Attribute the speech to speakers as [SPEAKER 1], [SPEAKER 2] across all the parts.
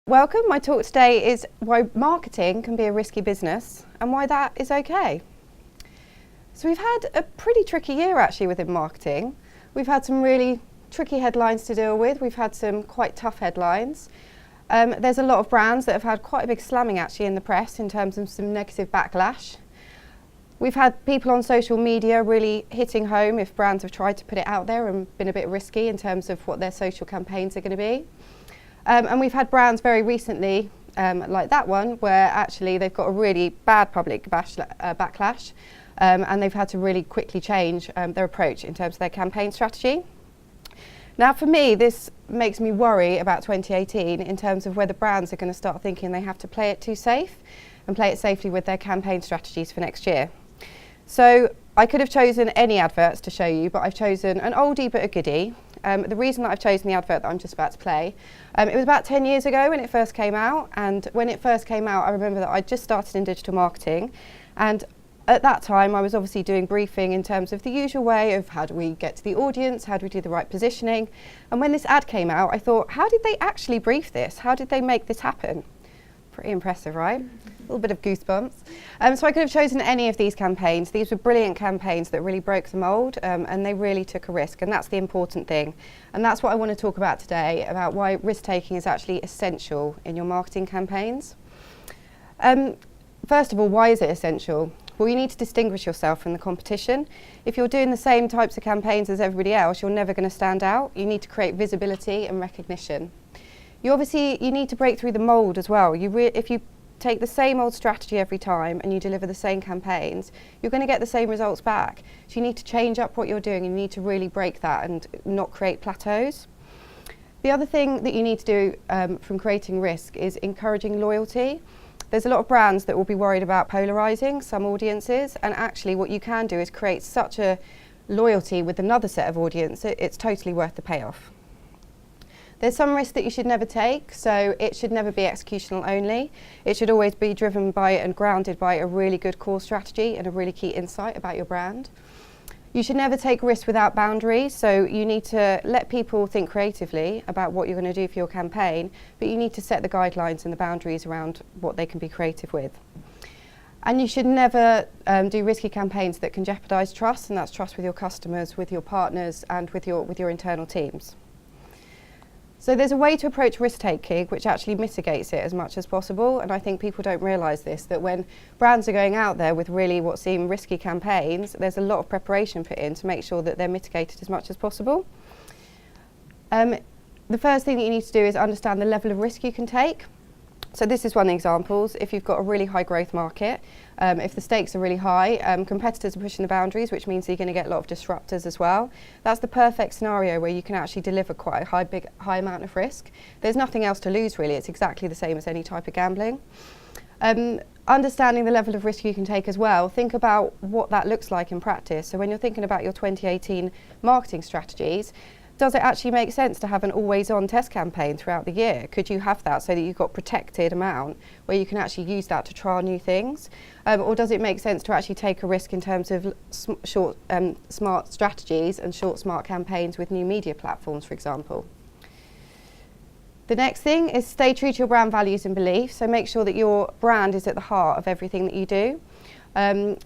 [SPEAKER 1] Welcome. My talk today is why marketing can be a risky business and why that is okay. So we've had a pretty tricky year actually within marketing. We've had some really tricky headlines to deal with. We've had some quite tough headlines. There's a lot of brands that have had quite a big slamming actually in the press in terms of some negative backlash. We've had people on social media really hitting home if brands have tried to put it out there and been a bit risky in terms of what their social campaigns are going to be. And we've had brands very recently, like that one, where actually they've got a really bad public backlash and they've had to really quickly change their approach in terms of their campaign strategy. Now for me, this makes me worry about 2018 in terms of whether brands are going to start thinking they have to play it too safe and play it safely with their campaign strategies for next year. So I could have chosen any adverts to show you, but I've chosen an oldie but a goodie. The reason that I've chosen the advert that I'm just about to play, it was about 10 years ago when it first came out, and when it first came out I remember that I just started in digital marketing, and at that time I was obviously doing briefing in terms of the usual way of how do we get to the audience, how do we do the right positioning, and when this ad came out I thought, how did they actually brief this? How did they make this happen? Pretty impressive, right? A little bit of goosebumps. So I could have chosen any of these campaigns. These were brilliant campaigns that really broke the mould and they really took a risk, and that's the important thing. And that's what I want to talk about today, about why risk-taking is actually essential in your marketing campaigns. First of all, why is it essential? Well, you need to distinguish yourself from the competition. If you're doing the same types of campaigns as everybody else, you're never going to stand out. You need to create visibility and recognition. You need to break through the mould as well. If you take the same old strategy every time and you deliver the same campaigns, you're going to get the same results back. So you need to change up what you're doing. You need to really break that and not create plateaus. The other thing that you need to do from creating risk is encouraging loyalty. There's a lot of brands that will be worried about polarising some audiences, and actually what you can do is create such a loyalty with another set of audience, it's totally worth the payoff. There's some risk that you should never take, so it should never be executional only. It should always be driven by and grounded by a really good core strategy and a really key insight about your brand. You should never take risks without boundaries, so you need to let people think creatively about what you're going to do for your campaign, but you need to set the guidelines and the boundaries around what they can be creative with. And you should never do risky campaigns that can jeopardise trust, and that's trust with your customers, with your partners and with your internal teams. So there's a way to approach risk-taking which actually mitigates it as much as possible, and I think people don't realise this, that when brands are going out there with really what seem risky campaigns, there's a lot of preparation put in to make sure that they're mitigated as much as possible. The first thing that you need to do is understand the level of risk you can take. So this is one of the examples. If you've got a really high growth market, if the stakes are really high, competitors are pushing the boundaries, which means you're going to get a lot of disruptors as well. That's the perfect scenario where you can actually deliver quite a high amount of risk. There's nothing else to lose really. It's exactly the same as any type of gambling. Understanding the level of risk you can take as well, think about what that looks like in practice. So when you're thinking about your 2018 marketing strategies, does it actually make sense to have an always-on test campaign throughout the year? Could you have that so that you've got protected amount where you can actually use that to trial new things? Or does it make sense to actually take a risk in terms of short, smart strategies and short, smart campaigns with new media platforms, for example? The next thing is stay true to your brand values and beliefs. So make sure that your brand is at the heart of everything that you do.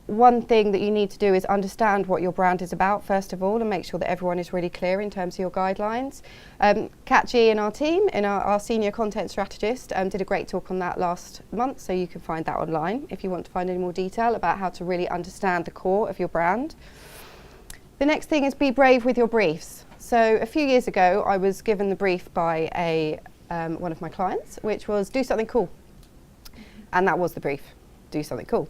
[SPEAKER 1] One thing that you need to do is understand what your brand is about first of all, and make sure that everyone is really clear in terms of your guidelines. Katji in our team, our senior content strategist, did a great talk on that last month, so you can find that online if you want to find any more detail about how to really understand the core of your brand. The next thing is be brave with your briefs. So a few years ago I was given the brief by one of my clients, which was do something cool, and that was the brief, do something cool.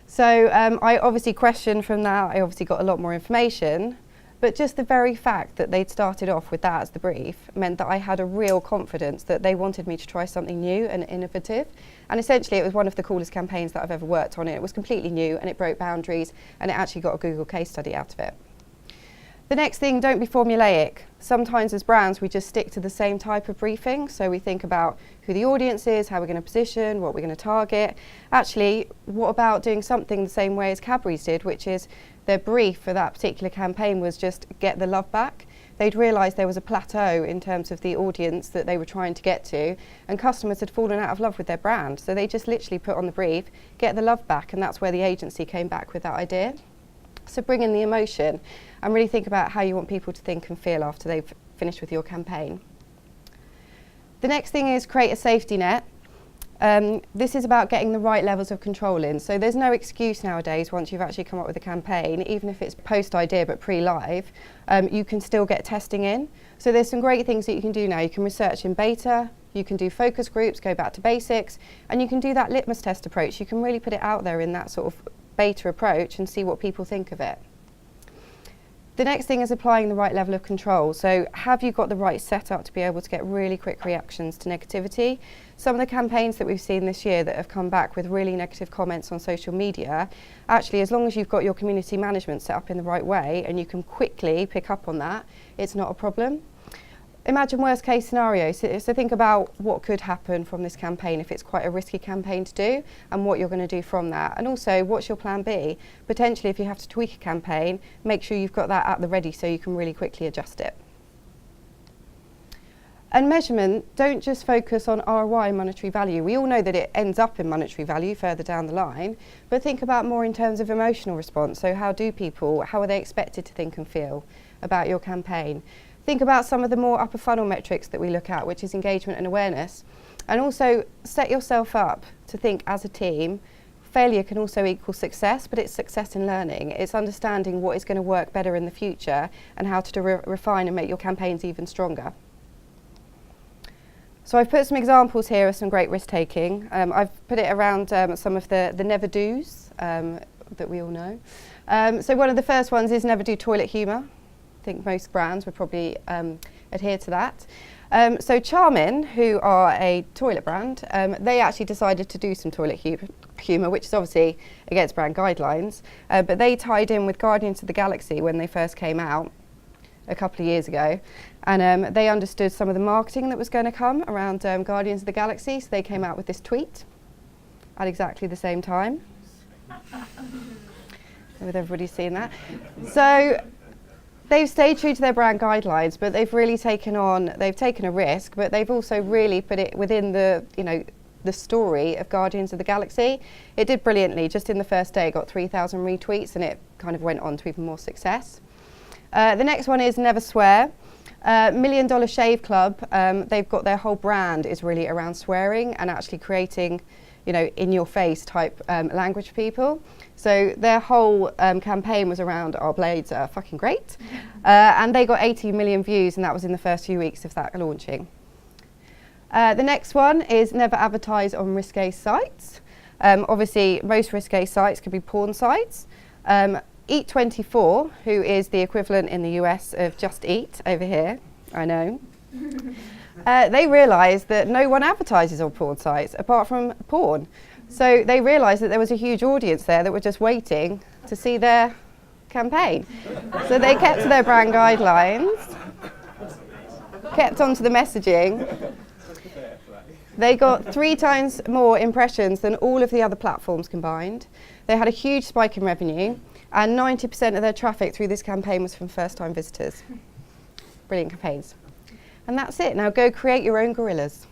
[SPEAKER 1] So I obviously questioned from that, I obviously got a lot more information, but just the very fact that they'd started off with that as the brief meant that I had a real confidence that they wanted me to try something new and innovative. And essentially it was one of the coolest campaigns that I've ever worked on. It was completely new and it broke boundaries, and it actually got a Google case study out of it. The next thing, don't be formulaic. Sometimes as brands we just stick to the same type of briefing, so we think about who the audience is, how we're going to position, what we're going to target. Actually, what about doing something the same way as Cadbury's did, which is their brief for that particular campaign was just get the love back. they'd realised there was a plateau in terms of the audience that they were trying to get to, and customers had fallen out of love with their brand. So they just literally put on the brief, get the love back, and that's where the agency came back with that idea. So bring in the emotion and really think about how you want people to think and feel after they've finished with your campaign. The next thing is create a safety net. This is about getting the right levels of control in. So there's no excuse nowadays once you've actually come up with a campaign, even if it's post-idea but pre-live, you can still get testing in. So there's some great things that you can do now. You can research in beta, you can do focus groups, go back to basics, and you can do that litmus test approach. You can really put it out there in that sort of beta approach and see what people think of it. The next thing is applying the right level of control. So have you got the right setup to be able to get really quick reactions to negativity? Some of the campaigns that we've seen this year that have come back with really negative comments on social media, actually as long as you've got your community management set up in the right way and you can quickly pick up on that, it's not a problem. Imagine worst case scenario, so think about what could happen from this campaign if it's quite a risky campaign to do and what you're going to do from that. And also, what's your plan B? Potentially, if you have to tweak a campaign, make sure you've got that at the ready so you can really quickly adjust it. And measurement, don't just focus on ROI, monetary value. We all know that it ends up in monetary value further down the line, but think about more in terms of emotional response. So how are they expected to think and feel about your campaign? Think about some of the more upper funnel metrics that we look at, which is engagement and awareness. And also set yourself up to think as a team. Failure can also equal success, but it's success in learning. It's understanding what is going to work better in the future and how to refine and make your campaigns even stronger. So I've put some examples here of some great risk taking. I've put it around some of the never do's that we all know. So one of the first ones is never do toilet humour. I think most brands would probably adhere to that. So Charmin, who are a toilet brand, they actually decided to do some toilet humour, which is obviously against brand guidelines, but they tied in with Guardians of the Galaxy when they first came out a couple of years ago, and they understood some of the marketing that was going to come around Guardians of the Galaxy, so they came out with this tweet at exactly the same time. With everybody seeing that. So they've stayed true to their brand guidelines, but they've really taken a risk, but they've also really put it within the story of Guardians of the Galaxy. It did brilliantly. Just in the first day, it got 3,000 retweets, and it kind of went on to even more success. The next one is never swear. $1 Million Shave Club, they've got their whole brand is really around swearing and actually creating, in your face type language for people. So their whole campaign was around our blades are fucking great. And they got 80 million views, and that was in the first few weeks of that launching. The next one is never advertise on risque sites. Obviously, most risque sites could be porn sites. Eat24, who is the equivalent in the US of Just Eat over here, I know. They realised that no one advertises on porn sites apart from porn. So they realised that there was a huge audience there that were just waiting to see their campaign. So they kept to their brand guidelines, kept on to the messaging. They got 3 times more impressions than all of the other platforms combined. They had a huge spike in revenue, and 90% of their traffic through this campaign was from first-time visitors. Brilliant campaigns. And that's it. Now go create your own gorillas.